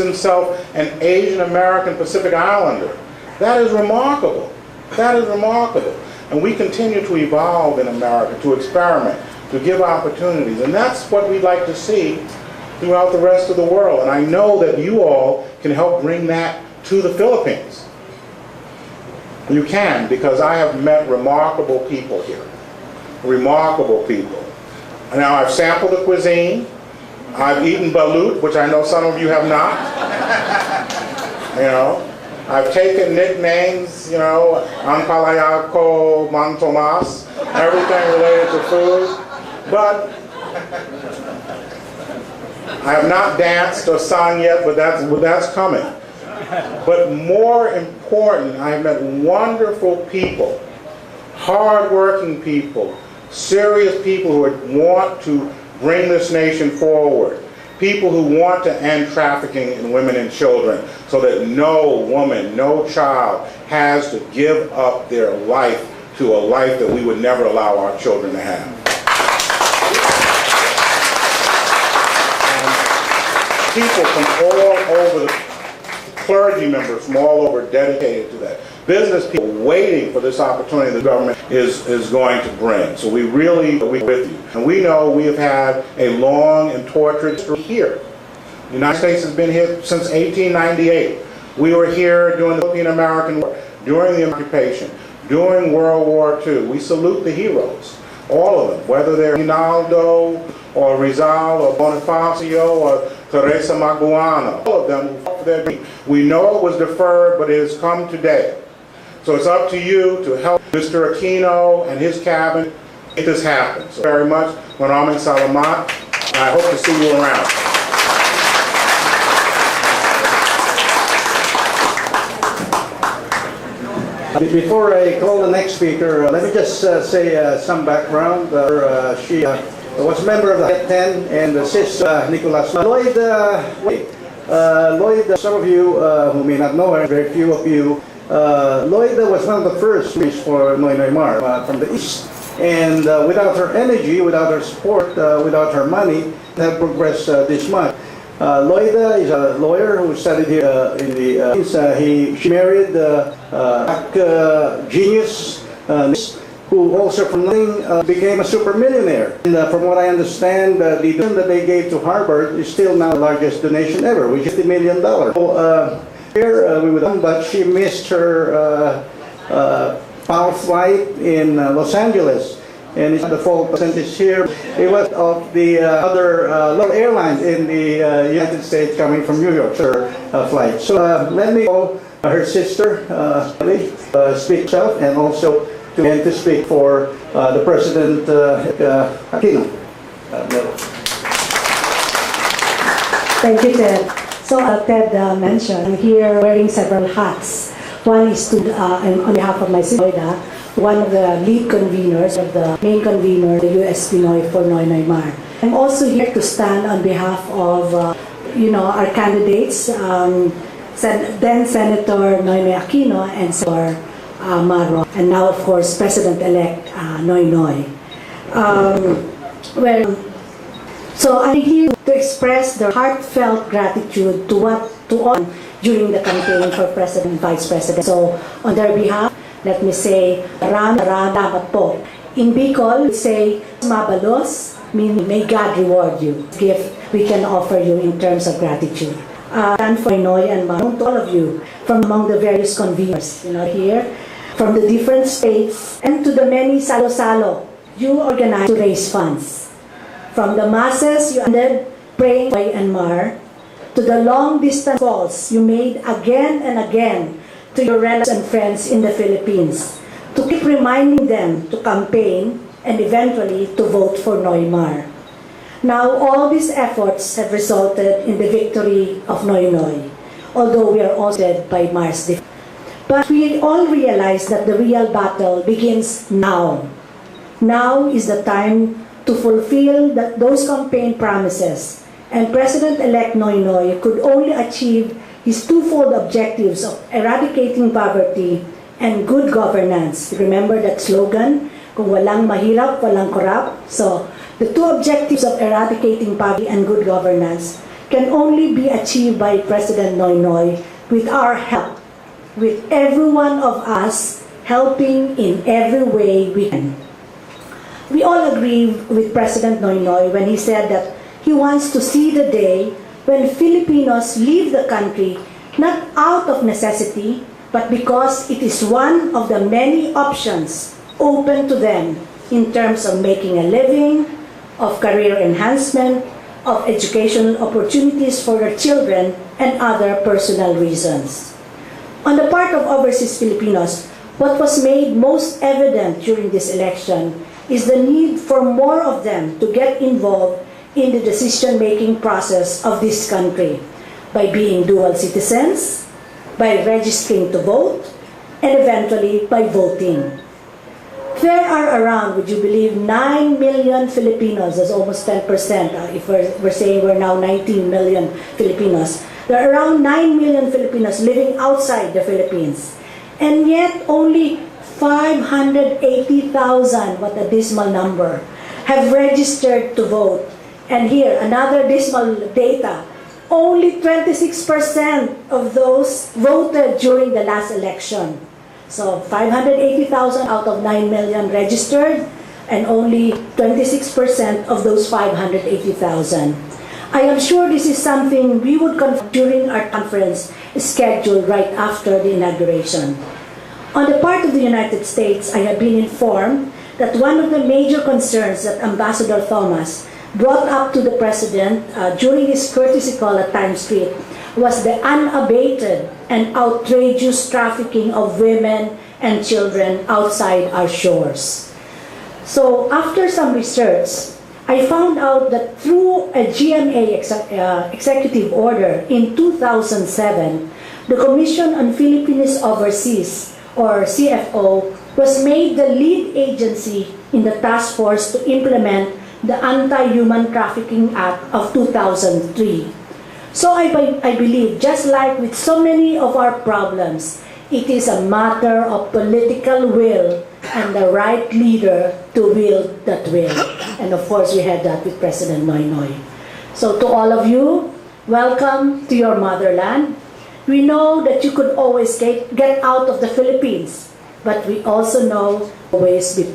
himself an Asian American Pacific Islander. That is remarkable. That is remarkable. And we continue to evolve in America, to experiment, to give opportunities. And that's what we'd like to see throughout the rest of the world. And I know that you all can help bring that to the Philippines. You can, because I have met remarkable people here. Remarkable people. Now, I've sampled the cuisine. I've eaten balut, which I know some of you have not. You know, I've taken nicknames, you know, Ang Palayako, Mang Tomas, everything related to food. But I have not danced or sung yet, but that's coming. But more important, I have met wonderful people, hard-working people, serious people who want to bring this nation forward, people who want to end trafficking in women and children so that no woman, no child has to give up their life to a life that we would never allow our children to have. And people from all over, the clergy members from all over dedicated to that. Business people waiting for this opportunity the government is going to bring. So we're with you. And we know we have had a long and tortured history here. The United States has been here since 1898. We were here during the Philippine-American War, during the occupation, during World War II. We salute the heroes, all of them, whether they're Rinaldo or Rizal or Bonifacio or Teresa Maguana, all of them who fought for their dream. We know it was deferred, but it has come today. So it's up to you to help Mr. Aquino and his cabinet make this happen. So very much, Maraming salamat, and I hope to see you around. Before I call the next speaker, let me just say some background. She was a member of the Get 10 and assist Nicolas Lloyd. Lloyd, some of you who may not know her, very few of you, Lloyd was one of the first for Noynoy Mar from the East. And without her energy, without her support, without her money, that progressed this much. Lloyd is a lawyer who studied here in the she married black genius who also from nothing became a super millionaire. And from what I understand, the donation that they gave to Harvard is still now the largest donation ever, which is $50 million. So, here we would, but she missed her power flight in Los Angeles. And it's the full percentage here. It was of the other local airlines in the United States coming from New York, her flight. So let me call her sister, speak herself, and also to speak for the President Aquino. Thank you, Ted. So Ted mentioned, I'm here wearing several hats. One is to, on behalf of my sister, one of the lead conveners, of the main convener, the U.S. Pinoy for Noynoy Mar. I'm also here to stand on behalf of, our candidates, then Senator Noynoy Aquino and Senator Maro, and now, of course, President-elect Noynoy. So I'm here to express their heartfelt gratitude to all during the campaign for President and Vice President. So on their behalf, let me say, salamat po. In Bicol, we say, mabalos, meaning may God reward you. Gift we can offer you in terms of gratitude. And for Noy and Marong, to all of you, from among the various conveners, here, from the different states, and to the many salo-salo you organized to raise funds. From the masses you ended praying Noy and Mar, to the long-distance calls you made again and again to your relatives and friends in the Philippines, to keep reminding them to campaign and eventually to vote for Noy Mar. Now, all these efforts have resulted in the victory of Noynoy, although we are also led by Mar's defeat. But we all realize that the real battle begins now. Now is the time to fulfill those campaign promises, and President-elect Noynoy could only achieve his twofold objectives of eradicating poverty and good governance. Remember that slogan? Kung walang mahirap, walang korap. So, the two objectives of eradicating poverty and good governance can only be achieved by President Noynoy with our help, with every one of us helping in every way we can. We all agree with President Noynoy when he said that he wants to see the day when Filipinos leave the country not out of necessity, but because it is one of the many options open to them in terms of making a living, of career enhancement, of educational opportunities for their children, and other personal reasons. On the part of overseas Filipinos, what was made most evident during this election is the need for more of them to get involved in the decision-making process of this country by being dual citizens, by registering to vote, and eventually by voting. There are around, would you believe, 9 million Filipinos. That's almost 10%. If we're saying we're now 19 million Filipinos. There are around 9 million Filipinos living outside the Philippines. And yet only 580,000, what a dismal number, have registered to vote. And here, another dismal data, only 26% of those voted during the last election. So 580,000 out of 9 million registered, and only 26% of those 580,000. I am sure this is something we would confront during our conference scheduled right after the inauguration. On the part of the United States, I have been informed that one of the major concerns that Ambassador Thomas brought up to the President during his courtesy call at Times Street was the unabated and outrageous trafficking of women and children outside our shores. So after some research, I found out that through a GMA executive order in 2007, the Commission on Filipinos Overseas, or CFO, was made the lead agency in the task force to implement the Anti-Human Trafficking Act of 2003. So I believe, just like with so many of our problems, it is a matter of political will and the right leader to wield that will. And of course, we had that with President Noynoy. So to all of you, welcome to your motherland. We know that you could always get out of the Philippines, but we also know always be